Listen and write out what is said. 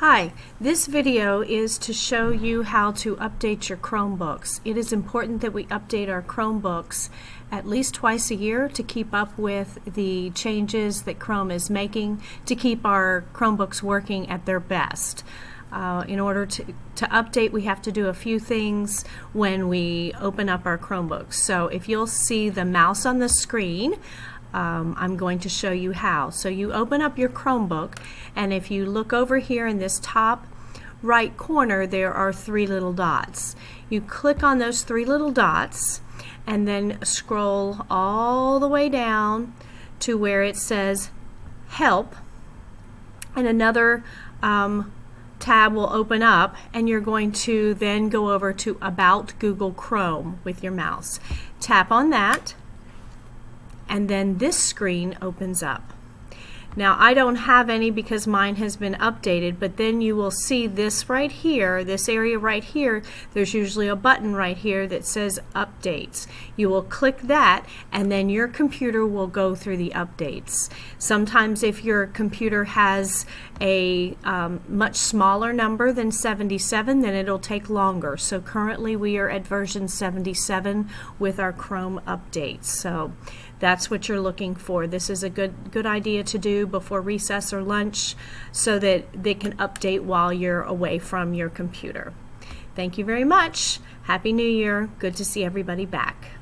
Hi, this video is to show you how to update your Chromebooks. It is important that we update our Chromebooks at least twice a year to keep up with the changes that Chrome is making to keep our Chromebooks working at their best. In order to update, we have to do a few things when we open up our Chromebooks. So if you'll see the mouse on the screen, I'm going to show you how. So you open up your Chromebook, and if you look over here in this top right corner, there are three little dots. You click on those three little dots and then scroll all the way down to where it says Help, and another tab will open up, and you're going to then go over to About Google Chrome with your mouse. Tap on that, and then this screen opens up. Now I don't have any because mine has been updated, but then you will see this right here, this area right here. There's usually a button right here that says Updates. You will click that, and then your computer will go through the updates. Sometimes if your computer has a much smaller number than 77, then it'll take longer. So currently we are at version 77 with our Chrome updates. So that's what you're looking for. This is a good idea to do before recess or lunch so that they can update while you're away from your computer. Thank you very much. Happy New Year. Good to see everybody back.